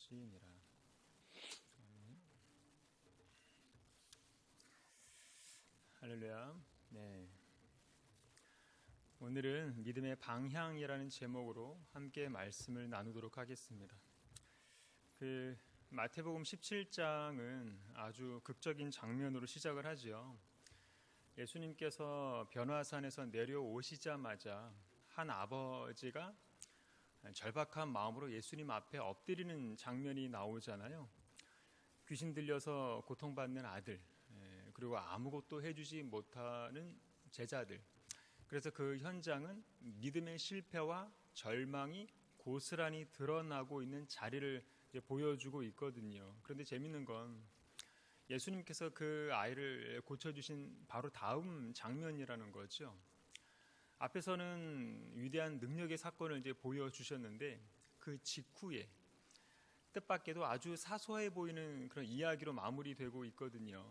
시인이라. 할렐루야. 네. 오늘은 믿음의 방향이라는 제목으로 함께 말씀을 나누도록 하겠습니다. 마태복음 17장은 아주 극적인 장면으로 시작을 하죠. 예수님께서 변화산에서 내려오시자마자 한 아버지가 절박한 마음으로 예수님 앞에 엎드리는 장면이 나오잖아요. 귀신 들려서 고통받는 아들, 그리고 아무것도 해주지 못하는 제자들. 그래서 그 현장은 믿음의 실패와 절망이 고스란히 드러나고 있는 자리를 보여주고 있거든요. 그런데 재밌는 건 예수님께서 그 아이를 고쳐주신 바로 다음 장면이라는 거죠. 앞에서는 위대한 능력의 사건을 보여주셨는데 그 직후에 뜻밖에도 아주 사소해 보이는 그런 이야기로 마무리되고 있거든요.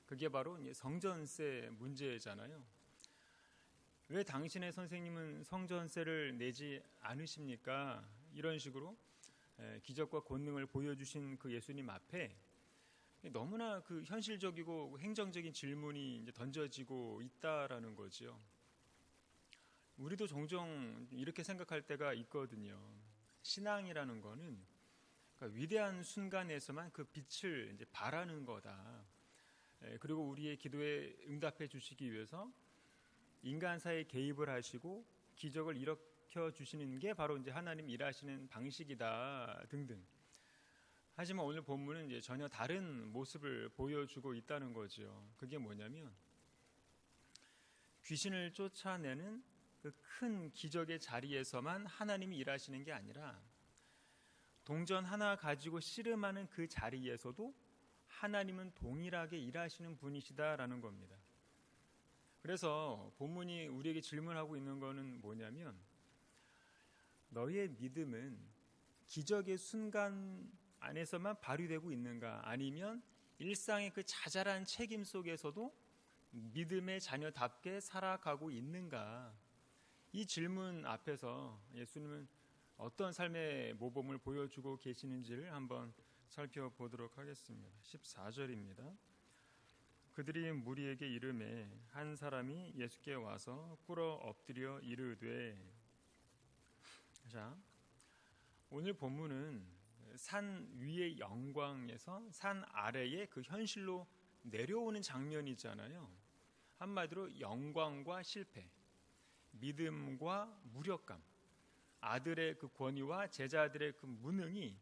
그게 바로 성전세 문제잖아요. 왜 당신의 선생님은 성전세를 내지 않으십니까? 이런 식으로 기적과 권능을 보여주신 그 예수님 앞에 너무나 그 현실적이고 행정적인 질문이 던져지고 있다라는 거죠. 우리도 종종 이렇게 생각할 때가 있거든요. 신앙이라는 거는 그러니까 위대한 순간에서만 그 빛을 바라는 거다. 그리고 우리의 기도에 응답해 주시기 위해서 인간사에 개입을 하시고 기적을 일으켜 주시는 게 바로 하나님 일하시는 방식이다 등등. 하지만 오늘 본문은 전혀 다른 모습을 보여주고 있다는 거죠. 그게 뭐냐면 귀신을 쫓아내는 그 큰 기적의 자리에서만 하나님이 일하시는 게 아니라 동전 하나 가지고 씨름하는 그 자리에서도 하나님은 동일하게 일하시는 분이시다라는 겁니다. 그래서 본문이 우리에게 질문하고 있는 거는 뭐냐면 너희의 믿음은 기적의 순간 안에서만 발휘되고 있는가, 아니면 일상의 그 자잘한 책임 속에서도 믿음의 자녀답게 살아가고 있는가. 이 질문 앞에서 예수님은 어떤 삶의 모범을 보여주고 계시는지를 한번 살펴보도록 하겠습니다. 14절입니다. 그들이 무리에게 이르매 한 사람이 예수께 와서 꿇어 엎드려 이르되. 자, 오늘 본문은 산 위의 영광에서 산 아래의 그 현실로 내려오는 장면이잖아요. 한마디로 영광과 실패, 믿음과 무력감, 아들의 그 권위와 제자들의 그 무능이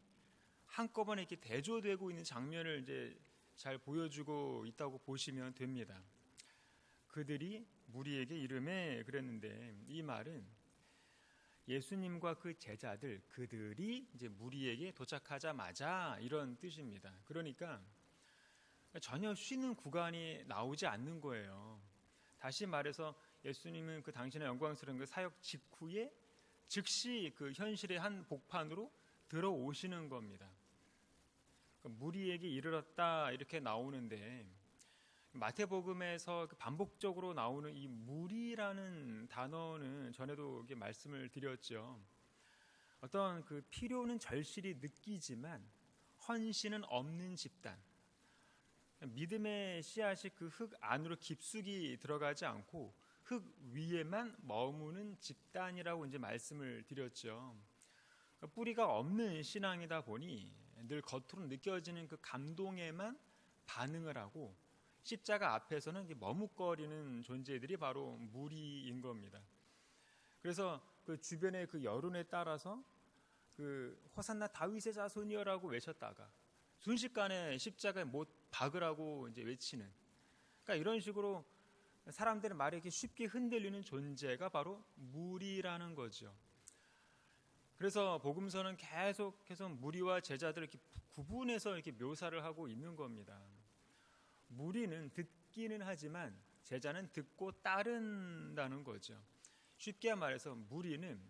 한꺼번에 이렇게 대조되고 있는 장면을 잘 보여주고 있다고 보시면 됩니다. 그들이 무리에게 이르매 그랬는데, 이 말은 예수님과 그 제자들, 그들이 무리에게 도착하자마자 이런 뜻입니다. 그러니까 전혀 쉬는 구간이 나오지 않는 거예요. 다시 말해서 예수님은 그 당신의 영광스러운 그 사역 직후에 즉시 그 현실의 한 복판으로 들어오시는 겁니다. 무리에게 이르렀다 이렇게 나오는데, 마태복음에서 반복적으로 나오는 이 무리라는 단어는 전에도 말씀을 드렸죠. 어떤 그 필요는 절실히 느끼지만 헌신은 없는 집단, 믿음의 씨앗이 그 흙 안으로 깊숙이 들어가지 않고 흙 위에만 머무는 집단이라고 말씀을 드렸죠. 뿌리가 없는 신앙이다 보니 늘 겉으로 느껴지는 그 감동에만 반응을 하고 십자가 앞에서는 머뭇거리는 존재들이 바로 무리인 겁니다. 그래서 그 주변의 그 여론에 따라서 그 호산나 다윗의 자손이여라고 외쳤다가 순식간에 십자가에 못 박으라고 외치는, 그러니까 이런 식으로 사람들의 말에 이렇게 쉽게 흔들리는 존재가 바로 무리라는 거죠. 그래서 복음서는 계속해서 무리와 제자들을 이렇게 구분해서 이렇게 묘사를 하고 있는 겁니다. 무리는 듣기는 하지만 제자는 듣고 따른다는 거죠. 쉽게 말해서 무리는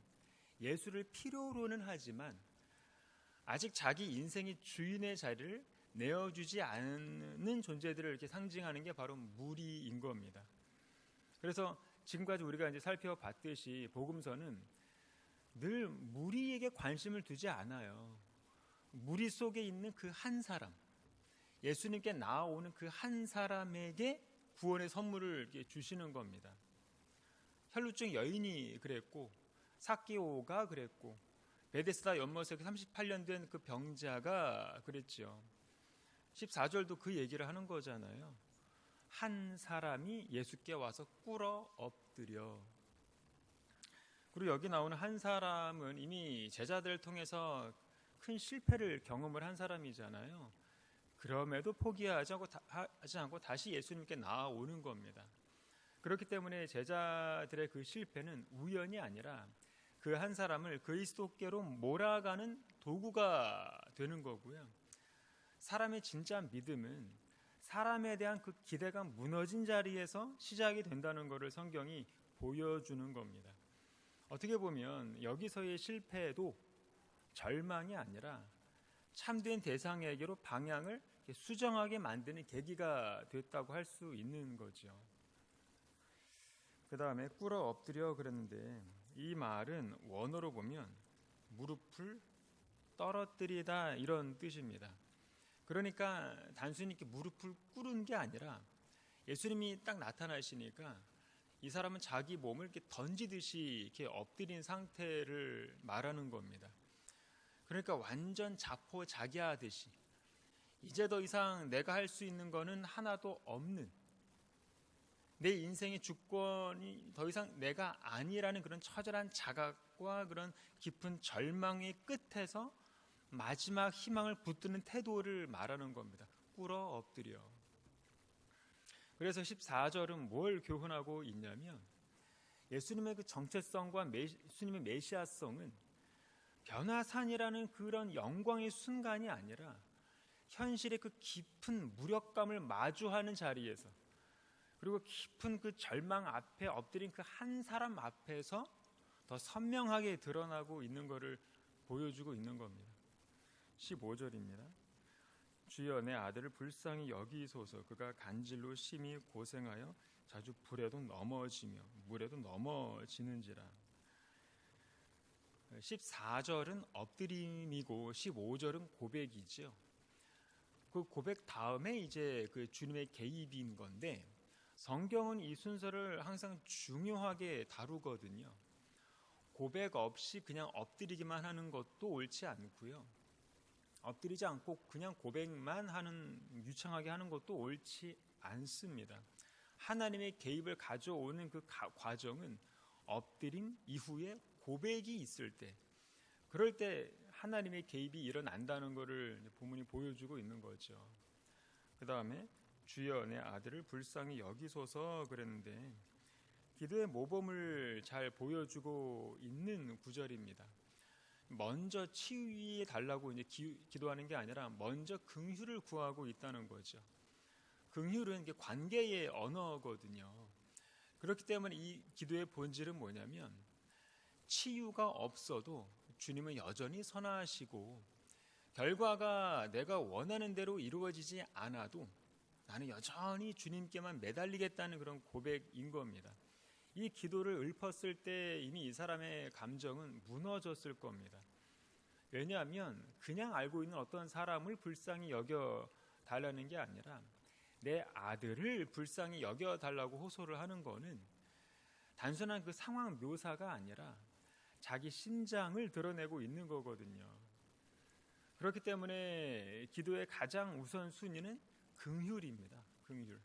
예수를 필요로는 하지만 아직 자기 인생의 주인의 자리를 내어주지 않는 존재들을 이렇게 상징하는 게 바로 무리인 겁니다. 그래서 지금까지 우리가 살펴봤듯이 복음서는 늘 무리에게 관심을 두지 않아요. 무리 속에 있는 그 한 사람, 예수님께 나아오는 그 한 사람에게 구원의 선물을 주시는 겁니다. 혈루증 여인이 그랬고, 삭개오가 그랬고, 베데스다 연못에서 38년 된 그 병자가 그랬죠. 14절도 그 얘기를 하는 거잖아요. 한 사람이 예수께 와서 꿇어 엎드려. 그리고 여기 나오는 한 사람은 이미 제자들을 통해서 큰 실패를 경험을 한 사람이잖아요. 그럼에도 포기하지 않고 다시 예수님께 나아오는 겁니다. 그렇기 때문에 제자들의 그 실패는 우연이 아니라 그 한 사람을 그리스도께로 몰아가는 도구가 되는 거고요. 사람의 진짜 믿음은 사람에 대한 그 기대가 무너진 자리에서 시작이 된다는 것을 성경이 보여주는 겁니다. 어떻게 보면 여기서의 실패도 절망이 아니라 참된 대상에게로 방향을 수정하게 만드는 계기가 됐다고 할 수 있는 거죠. 그 다음에 꿇어 엎드려 그랬는데 이 말은 원어로 보면 무릎을 떨어뜨리다 이런 뜻입니다. 그러니까 단순히 이렇게 무릎을 꿇은 게 아니라 예수님이 딱 나타나시니까 이 사람은 자기 몸을 이렇게 던지듯이 이렇게 엎드린 상태를 말하는 겁니다. 그러니까 완전 자포자기하듯이 이제 더 이상 내가 할 수 있는 거는 하나도 없는, 내 인생의 주권이 더 이상 내가 아니라는 그런 처절한 자각과 그런 깊은 절망의 끝에서 마지막 희망을 붙드는 태도를 말하는 겁니다. 꿇어 엎드려. 그래서 14절은 뭘 교훈하고 있냐면 예수님의 그 정체성과 예수님의 메시아성은 변화산이라는 그런 영광의 순간이 아니라 현실의 그 깊은 무력감을 마주하는 자리에서, 그리고 깊은 그 절망 앞에 엎드린 그 한 사람 앞에서 더 선명하게 드러나고 있는 것을 보여주고 있는 겁니다. 15절입니다. 주여 내 아들을 불쌍히 여기소서. 그가 간질로 심히 고생하여 자주 불에도 넘어지며 물에도 넘어지는지라. 14절은 엎드림이고 15절은 고백이죠. 그 고백 다음에 이제 그 주님의 개입인 건데 성경은 이 순서를 항상 중요하게 다루거든요. 고백 없이 그냥 엎드리기만 하는 것도 옳지 않고요. 엎드리지 않고 그냥 고백만 하는, 유창하게 하는 것도 옳지 않습니다. 하나님의 개입을 가져오는 그 과정은 엎드림 이후에 고백이 있을 때, 그럴 때 하나님의 개입이 일어난다는 것을 본문이 보여주고 있는 거죠. 그 다음에 주여 내 아들을 불쌍히 여기소서 그랬는데 기도의 모범을 잘 보여주고 있는 구절입니다. 먼저 치유해 달라고 이제 기도하는 게 아니라 먼저 긍휼을 구하고 있다는 거죠. 긍휼은 관계의 언어거든요. 그렇기 때문에 이 기도의 본질은 뭐냐면 치유가 없어도 주님은 여전히 선하시고 결과가 내가 원하는 대로 이루어지지 않아도 나는 여전히 주님께만 매달리겠다는 그런 고백인 겁니다. 이 기도를 읊었을 때 이미 이 사람의 감정은 무너졌을 겁니다. 왜냐하면 그냥 알고 있는 어떤 사람을 불쌍히 여겨달라는 게 아니라 내 아들을 불쌍히 여겨달라고 호소를 하는 거는 단순한 그 상황 묘사가 아니라 자기 심장을 드러내고 있는 거거든요. 그렇기 때문에 기도의 가장 우선순위는 긍휼입니다. 긍휼.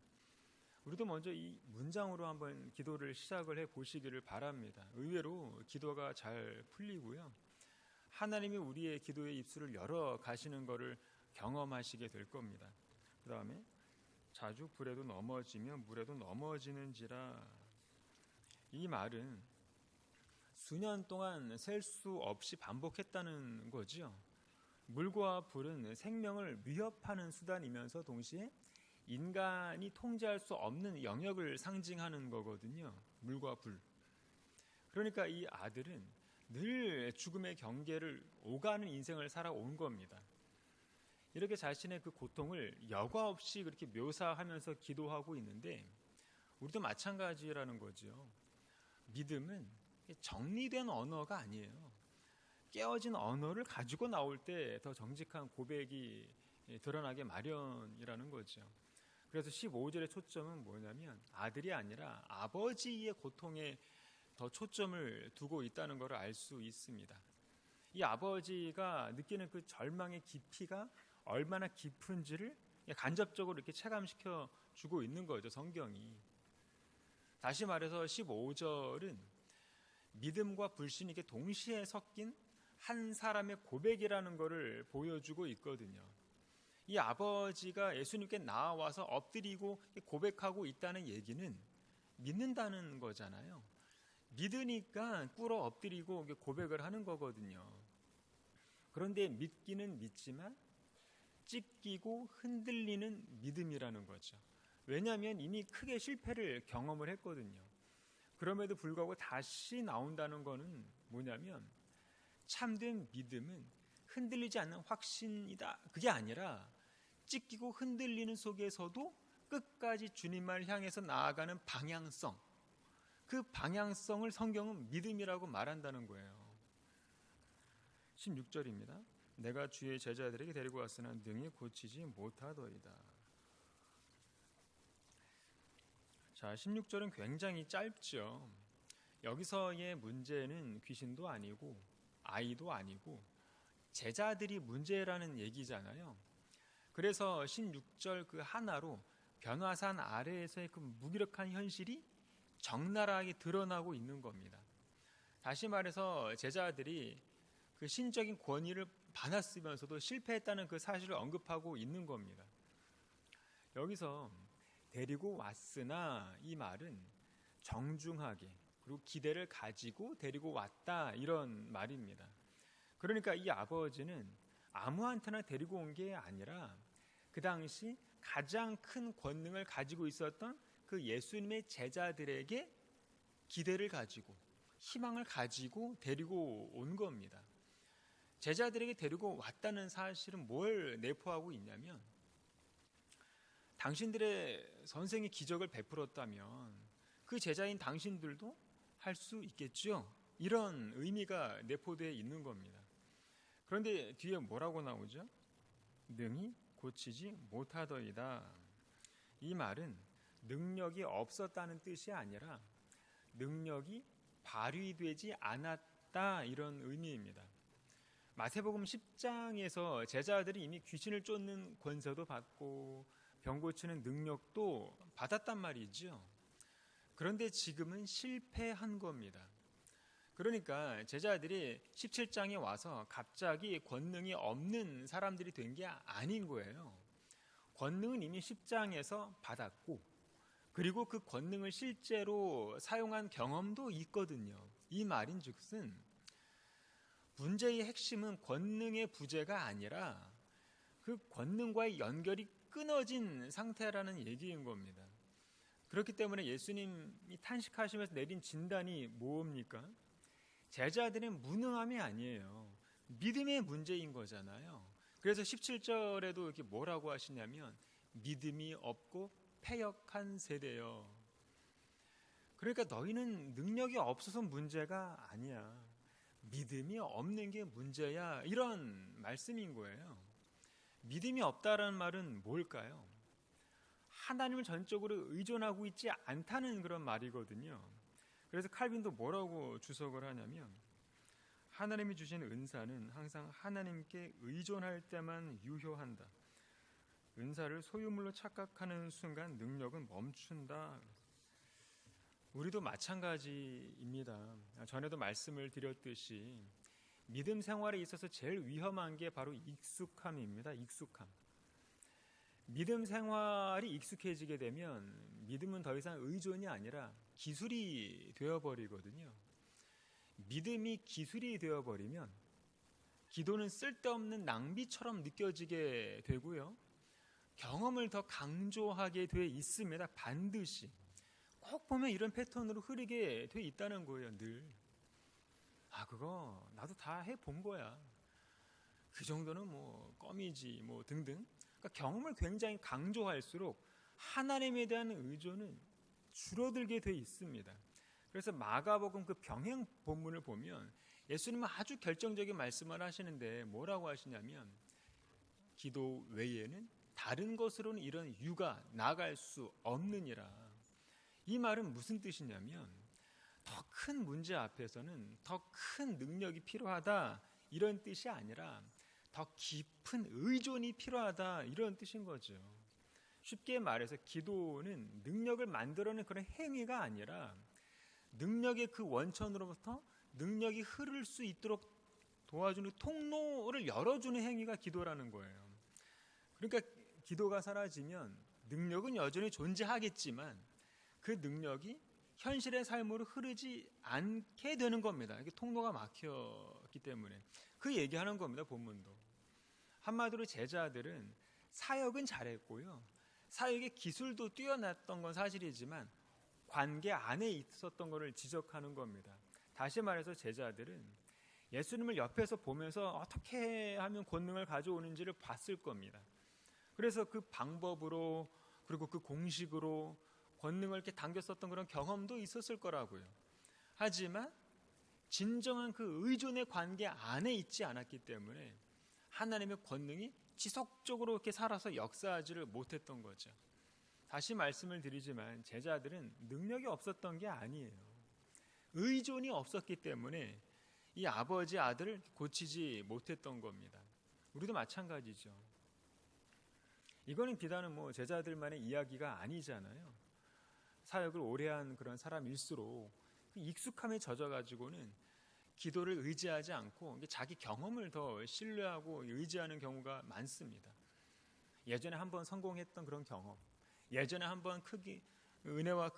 우리도 먼저 이 문장으로 한번 기도를 시작을 해보시기를 바랍니다. 의외로 기도가 잘 풀리고요. 하나님이 우리의 기도의 입술을 열어 가시는 것을 경험하시게 될 겁니다. 그 다음에 자주 불에도 넘어지며 물에도 넘어지는지라. 이 말은 수년 동안 셀 수 없이 반복했다는 거죠. 물과 불은 생명을 위협하는 수단이면서 동시에 인간이 통제할 수 없는 영역을 상징하는 거거든요. 물과 불. 그러니까 이 아들은 늘 죽음의 경계를 오가는 인생을 살아온 겁니다. 이렇게 자신의 그 고통을 여과 없이 그렇게 묘사하면서 기도하고 있는데 우리도 마찬가지라는 거죠. 믿음은 정리된 언어가 아니에요. 깨어진 언어를 가지고 나올 때 더 정직한 고백이 드러나게 마련이라는 거죠. 그래서 15절의 초점은 뭐냐면 아들이 아니라 아버지의 고통에 더 초점을 두고 있다는 것을 알 수 있습니다. 이 아버지가 느끼는 그 절망의 깊이가 얼마나 깊은지를 간접적으로 이렇게 체감시켜 주고 있는 거죠, 성경이. 다시 말해서 15절은 믿음과 불신이 이렇게 동시에 섞인 한 사람의 고백이라는 것을 보여주고 있거든요. 이 아버지가 예수님께 나와서 엎드리고 고백하고 있다는 얘기는 믿는다는 거잖아요. 믿으니까 꿇어 엎드리고 고백을 하는 거거든요. 그런데 믿기는 믿지만 찢기고 흔들리는 믿음이라는 거죠. 왜냐하면 이미 크게 실패를 경험을 했거든요. 그럼에도 불구하고 다시 나온다는 거는 뭐냐면 참된 믿음은 흔들리지 않는 확신이다. 그게 아니라 찢기고 흔들리는 속에서도 끝까지 주님을 향해서 나아가는 방향성, 그 방향성을 성경은 믿음이라고 말한다는 거예요. 16절입니다. 내가 주의 제자들에게 데리고 왔으나 능히 고치지 못하더이다. 자, 16절은 굉장히 짧죠. 여기서의 문제는 귀신도 아니고 아이도 아니고 제자들이 문제라는 얘기잖아요. 그래서 16절 그 하나로 변화산 아래에서의 그 무기력한 현실이 적나라하게 드러나고 있는 겁니다. 다시 말해서 제자들이 그 신적인 권위를 받았으면서도 실패했다는 그 사실을 언급하고 있는 겁니다. 여기서 데리고 왔으나 이 말은 정중하게 그리고 기대를 가지고 데리고 왔다 이런 말입니다. 그러니까 이 아버지는 아무한테나 데리고 온 게 아니라 그 당시 가장 큰 권능을 가지고 있었던 그 예수님의 제자들에게 기대를 가지고 희망을 가지고 데리고 온 겁니다. 제자들에게 데리고 왔다는 사실은 뭘 내포하고 있냐면 당신들의 선생이 기적을 베풀었다면 그 제자인 당신들도 할 수 있겠죠. 이런 의미가 내포되어 있는 겁니다. 그런데 뒤에 뭐라고 나오죠? 능히 고치지 못하더이다. 이 말은 능력이 없었다는 뜻이 아니라 능력이 발휘되지 않았다 이런 의미입니다. 마태복음 10장에서 제자들이 이미 귀신을 쫓는 권세도 받고 병 고치는 능력도 받았단 말이죠. 그런데 지금은 실패한 겁니다. 그러니까 제자들이 17장에 와서 갑자기 권능이 없는 사람들이 된 게 아닌 거예요. 권능은 이미 10장에서 받았고 그리고 그 권능을 실제로 사용한 경험도 있거든요. 이 말인즉슨 문제의 핵심은 권능의 부재가 아니라 그 권능과의 연결이 끊어진 상태라는 얘기인 겁니다. 그렇기 때문에 예수님이 탄식하시면서 내린 진단이 뭡니까? 제자들의 무능함이 아니에요. 믿음의 문제인 거잖아요. 그래서 17절에도 이렇게 뭐라고 하시냐면 믿음이 없고 패역한 세대요. 그러니까 너희는 능력이 없어서 문제가 아니야. 믿음이 없는 게 문제야. 이런 말씀인 거예요. 믿음이 없다라는 말은 뭘까요? 하나님을 전적으로 의존하고 있지 않다는 그런 말이거든요. 그래서 칼빈도 뭐라고 주석을 하냐면 하나님이 주신 은사는 항상 하나님께 의존할 때만 유효한다. 은사를 소유물로 착각하는 순간 능력은 멈춘다. 우리도 마찬가지입니다. 전에도 말씀을 드렸듯이 믿음 생활에 있어서 제일 위험한 게 바로 익숙함입니다. 익숙함. 믿음 생활이 익숙해지게 되면 믿음은 더 이상 의존이 아니라 기술이 되어버리거든요. 믿음이 기술이 되어버리면 기도는 쓸데없는 낭비처럼 느껴지게 되고요. 경험을 더 강조하게 돼 있습니다. 반드시. 꼭 보면 이런 패턴으로 흐르게 돼 있다는 거예요. 늘. 그거 나도 다 해본 거야. 그 정도는 뭐 껌이지 뭐 등등. 그러니까 경험을 굉장히 강조할수록 하나님에 대한 의존은 줄어들게 돼 있습니다. 그래서 마가복음 그 병행 본문을 보면 예수님은 아주 결정적인 말씀을 하시는데 뭐라고 하시냐면 기도 외에는 다른 것으로는 이런 유가 나갈 수 없느니라. 이 말은 무슨 뜻이냐면 더 큰 문제 앞에서는 더 큰 능력이 필요하다 이런 뜻이 아니라 더 깊은 의존이 필요하다 이런 뜻인 거죠. 쉽게 말해서 기도는 능력을 만들어내는 그런 행위가 아니라 능력의 그 원천으로부터 능력이 흐를 수 있도록 도와주는 통로를 열어주는 행위가 기도라는 거예요. 그러니까 기도가 사라지면 능력은 여전히 존재하겠지만 그 능력이 현실의 삶으로 흐르지 않게 되는 겁니다. 이게 통로가 막혔기 때문에 그 얘기하는 겁니다. 본문도. 한마디로 제자들은 사역은 잘했고요. 사역의 기술도 뛰어났던 건 사실이지만 관계 안에 있었던 것을 지적하는 겁니다. 다시 말해서 제자들은 예수님을 옆에서 보면서 어떻게 하면 권능을 가져오는지를 봤을 겁니다. 그래서 그 방법으로 그리고 그 공식으로 권능을 이렇게 당겼었던 그런 경험도 있었을 거라고요. 하지만 진정한 그 의존의 관계 안에 있지 않았기 때문에 하나님의 권능이 지속적으로 이렇게 살아서 역사하지를 못했던 거죠. 다시 말씀을 드리지만 제자들은 능력이 없었던 게 아니에요. 의존이 없었기 때문에 이 아버지 아들을 고치지 못했던 겁니다. 우리도 마찬가지죠. 이거는 비단은 제자들만의 이야기가 아니잖아요. 사역을 오래 한 그런 사람일수록 익숙함에 젖어가지고는 기도를 의지하지 않고 자기 경험을 더 신뢰하고 의지하는 경우가 많습니다. 예전에 한번 성공했던 그런 경험, 예전에 한번 큰 은혜와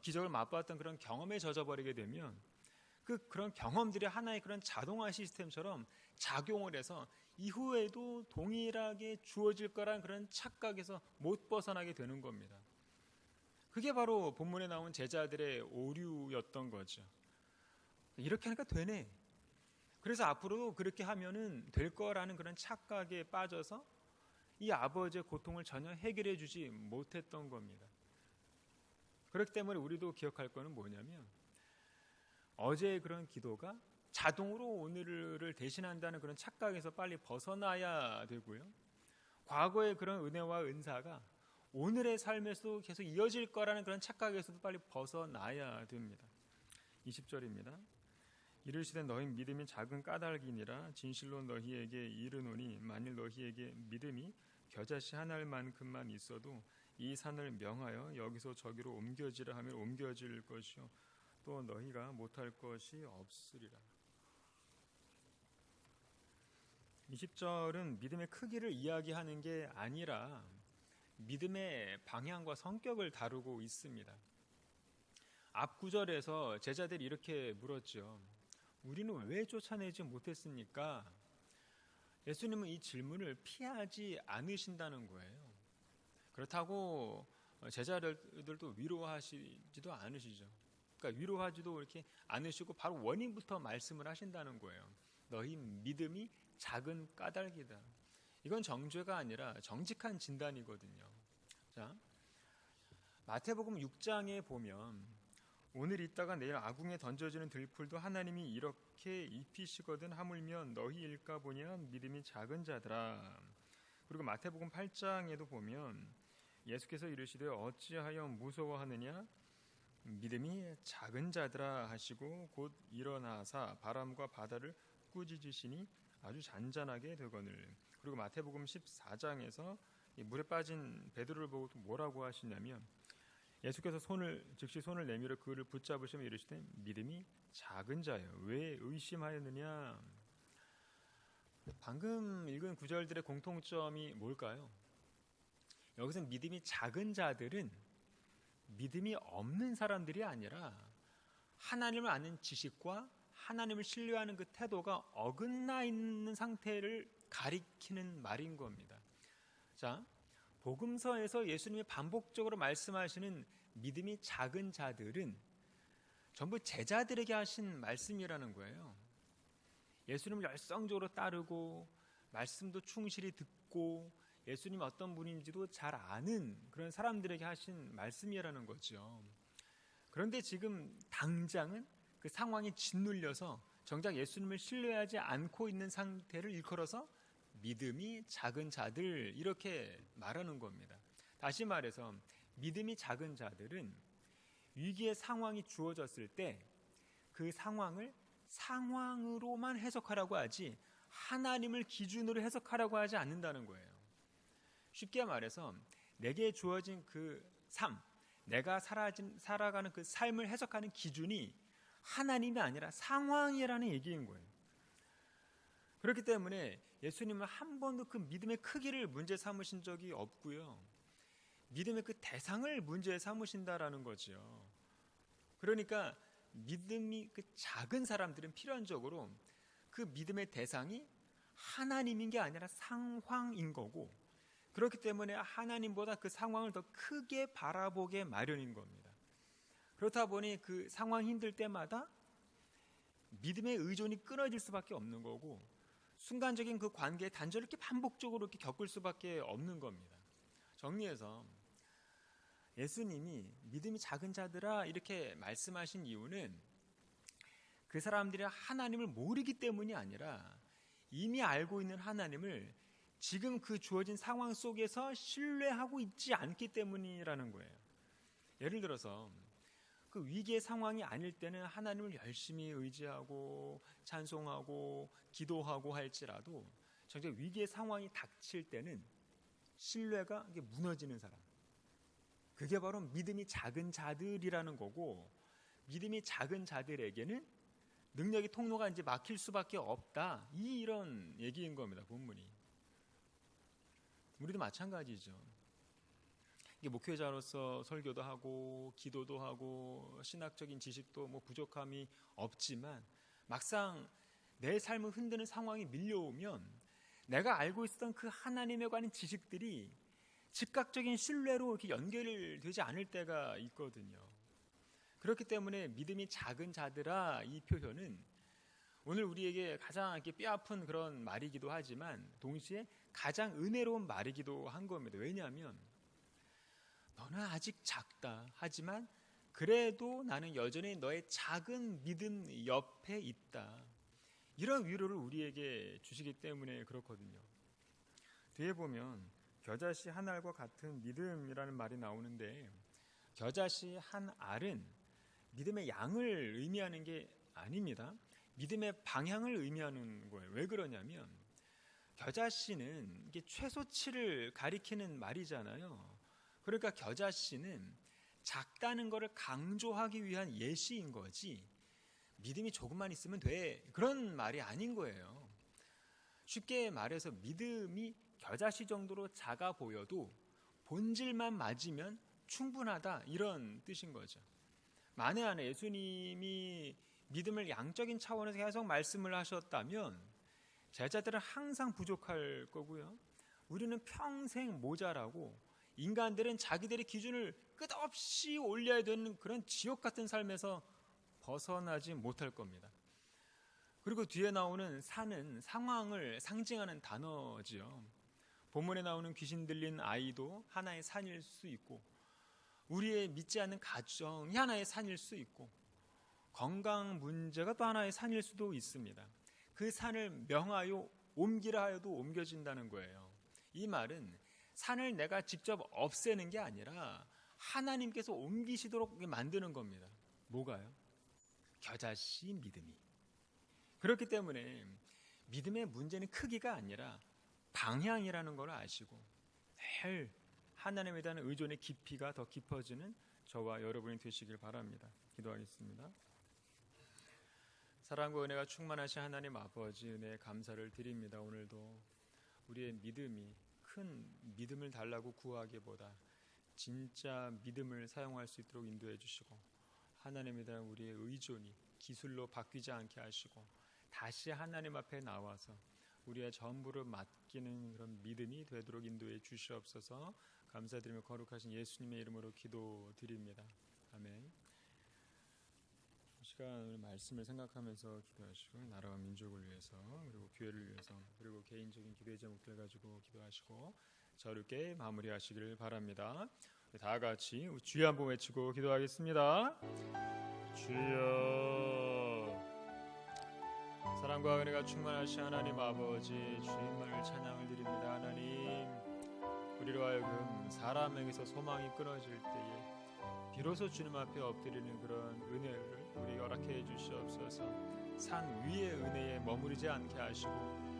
기적을 맛보았던 그런 경험에 젖어버리게 되면 그런 경험들이 하나의 그런 자동화 시스템처럼 작용을 해서 이후에도 동일하게 주어질 거란 그런 착각에서 못 벗어나게 되는 겁니다. 그게 바로 본문에 나온 제자들의 오류였던 거죠. 이렇게 하니까 되네. 그래서 앞으로도 그렇게 하면은 될 거라는 그런 착각에 빠져서 이 아버지의 고통을 전혀 해결해 주지 못했던 겁니다. 그렇기 때문에 우리도 기억할 거는 뭐냐면 어제의 그런 기도가 자동으로 오늘을 대신한다는 그런 착각에서 빨리 벗어나야 되고요. 과거의 그런 은혜와 은사가 오늘의 삶에서도 계속 이어질 거라는 그런 착각에서도 빨리 벗어나야 됩니다. 20절입니다. 이르시되 너희 믿음이 작은 까닭이니라 진실로 너희에게 이르노니 만일 너희에게 믿음이 겨자씨 하나만큼만 있어도 이 산을 명하여 여기서 저기로 옮겨지라 하면 옮겨질 것이요 또 너희가 못할 것이 없으리라. 20절은 믿음의 크기를 이야기하는 게 아니라 믿음의 방향과 성격을 다루고 있습니다. 앞 구절에서 제자들이 이렇게 물었죠. 우리는 왜 쫓아내지 못했습니까? 예수님은 이 질문을 피하지 않으신다는 거예요. 그렇다고 제자들도 위로하시지도 않으시죠. 그러니까 위로하지도 이렇게 않으시고 바로 원인부터 말씀을 하신다는 거예요. 너희 믿음이 작은 까닭이다. 이건 정죄가 아니라 정직한 진단이거든요. 자, 마태복음 6장에 보면 오늘 있다가 내일 아궁에 던져지는 들풀도 하나님이 이렇게 입히시거든 하물며 너희일까 보냐 믿음이 작은 자들아. 그리고 마태복음 8장에도 보면 예수께서 이르시되 어찌하여 무서워하느냐 믿음이 작은 자들아 하시고 곧 일어나사 바람과 바다를 꾸짖으시니 아주 잔잔하게 되거늘. 그리고 마태복음 14장에서 물에 빠진 베드로를 보고 또 뭐라고 하시냐면 예수께서 즉시 손을 내밀어 그를 붙잡으시며 이르시되 믿음이 작은 자여 왜 의심하였느냐. 방금 읽은 구절들의 공통점이 뭘까요? 여기서 믿음이 작은 자들은 믿음이 없는 사람들이 아니라 하나님을 아는 지식과 하나님을 신뢰하는 그 태도가 어긋나 있는 상태를 가리키는 말인 겁니다. 자, 복음서에서 예수님이 반복적으로 말씀하시는 믿음이 작은 자들은 전부 제자들에게 하신 말씀이라는 거예요. 예수님을 열성적으로 따르고 말씀도 충실히 듣고 예수님 어떤 분인지도 잘 아는 그런 사람들에게 하신 말씀이라는 거죠. 그런데 지금 당장은 그 상황이 짓눌려서 정작 예수님을 신뢰하지 않고 있는 상태를 일컬어서 믿음이 작은 자들 이렇게 말하는 겁니다. 다시 말해서 믿음이 작은 자들은 위기의 상황이 주어졌을 때 그 상황을 상황으로만 해석하라고 하지 하나님을 기준으로 해석하라고 하지 않는다는 거예요. 쉽게 말해서 내게 주어진 그 삶, 내가 살아가는 그 삶을 해석하는 기준이 하나님이 아니라 상황이라는 얘기인 거예요. 그렇기 때문에 예수님은 한 번도 그 믿음의 크기를 문제 삼으신 적이 없고요. 믿음의 그 대상을 문제 삼으신다라는 거죠. 그러니까 믿음이 그 작은 사람들은 필연적으로 그 믿음의 대상이 하나님인 게 아니라 상황인 거고, 그렇기 때문에 하나님보다 그 상황을 더 크게 바라보게 마련인 겁니다. 그렇다 보니 그 상황이 힘들 때마다 믿음의 의존이 끊어질 수밖에 없는 거고, 순간적인 그 관계의 단절을 이렇게 반복적으로 이렇게 겪을 수밖에 없는 겁니다. 정리해서 예수님이 믿음이 작은 자들아 이렇게 말씀하신 이유는 그 사람들이 하나님을 모르기 때문이 아니라 이미 알고 있는 하나님을 지금 그 주어진 상황 속에서 신뢰하고 있지 않기 때문이라는 거예요. 예를 들어서 그 위기의 상황이 아닐 때는 하나님을 열심히 의지하고 찬송하고 기도하고 할지라도 정작 위기의 상황이 닥칠 때는 신뢰가 무너지는 사람, 그게 바로 믿음이 작은 자들이라는 거고, 믿음이 작은 자들에게는 능력의 통로가 이제 막힐 수밖에 없다, 이런 얘기인 겁니다. 본문이. 우리도 마찬가지죠. 이게 목회자로서 설교도 하고 기도도 하고 신학적인 지식도 부족함이 없지만 막상 내 삶을 흔드는 상황이 밀려오면 내가 알고 있었던 그 하나님에 관한 지식들이 즉각적인 신뢰로 이렇게 연결되지 않을 때가 있거든요. 그렇기 때문에 믿음이 작은 자들아 이 표현은 오늘 우리에게 가장 이렇게 뼈아픈 그런 말이기도 하지만 동시에 가장 은혜로운 말이기도 한 겁니다. 왜냐하면 너는 아직 작다, 하지만 그래도 나는 여전히 너의 작은 믿음 옆에 있다, 이런 위로를 우리에게 주시기 때문에 그렇거든요. 뒤에 보면 겨자씨 한 알과 같은 믿음이라는 말이 나오는데, 겨자씨 한 알은 믿음의 양을 의미하는 게 아닙니다. 믿음의 방향을 의미하는 거예요. 왜 그러냐면 겨자씨는 이게 최소치를 가리키는 말이잖아요. 그러니까 겨자씨는 작다는 것을 강조하기 위한 예시인 거지 믿음이 조금만 있으면 돼, 그런 말이 아닌 거예요. 쉽게 말해서 믿음이 겨자씨 정도로 작아 보여도 본질만 맞으면 충분하다, 이런 뜻인 거죠. 만에 하나 예수님이 믿음을 양적인 차원에서 계속 말씀을 하셨다면 제자들은 항상 부족할 거고요. 우리는 평생 모자라고 인간들은 자기들의 기준을 끝없이 올려야 되는 그런 지옥 같은 삶에서 벗어나지 못할 겁니다. 그리고 뒤에 나오는 산은 상황을 상징하는 단어지요. 본문에 나오는 귀신 들린 아이도 하나의 산일 수 있고, 우리의 믿지 않는 가정이 하나의 산일 수 있고, 건강 문제가 또 하나의 산일 수도 있습니다. 그 산을 명하여 옮기라 하여도 옮겨진다는 거예요. 이 말은 산을 내가 직접 없애는 게 아니라 하나님께서 옮기시도록 만드는 겁니다. 뭐가요? 겨자씨 믿음이. 그렇기 때문에 믿음의 문제는 크기가 아니라 방향이라는 걸 아시고 늘 하나님에 대한 의존의 깊이가 더 깊어지는 저와 여러분이 되시길 바랍니다. 기도하겠습니다. 사랑과 은혜가 충만하신 하나님 아버지, 은혜에 감사를 드립니다. 오늘도 우리의 믿음이 큰 믿음을 달라고 구하기보다 진짜 믿음을 사용할 수 있도록 인도해 주시고, 하나님에 대한 우리의 의존이 기술로 바뀌지 않게 하시고 다시 하나님 앞에 나와서 우리의 전부를 맡기는 그런 믿음이 되도록 인도해 주시옵소서. 감사드리며 거룩하신 예수님의 이름으로 기도드립니다. 아멘. 이 시간 오늘 말씀을 생각하면서 기도하시고, 나라와 민족을 위해서, 그리고 교회를 위해서, 그리고 개인적인 기도의 제목들 가지고 기도하시고 저렇게 마무리하시기를 바랍니다. 다 같이 주여 한번 외치고 기도하겠습니다. 주여. 사랑과 은혜가 충만하신 하나님 아버지, 주님을 찬양을 드립니다. 하나님, 우리로 하여금 사람에게서 소망이 끊어질 때에 비로소 주님 앞에 엎드리는 그런 은혜를 우리 허락해 주시옵소서. 산 위의 은혜에 머무르지 않게 하시고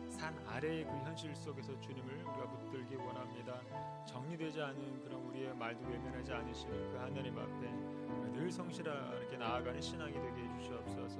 산 아래의 그 현실 속에서 주님을 우리가 붙들기 원합니다. 정리되지 않은 그런 우리의 말도 외면하지 않으시는 그 하나님 앞에 늘 성실하게 나아가는 신앙이 되게 해주시옵소서.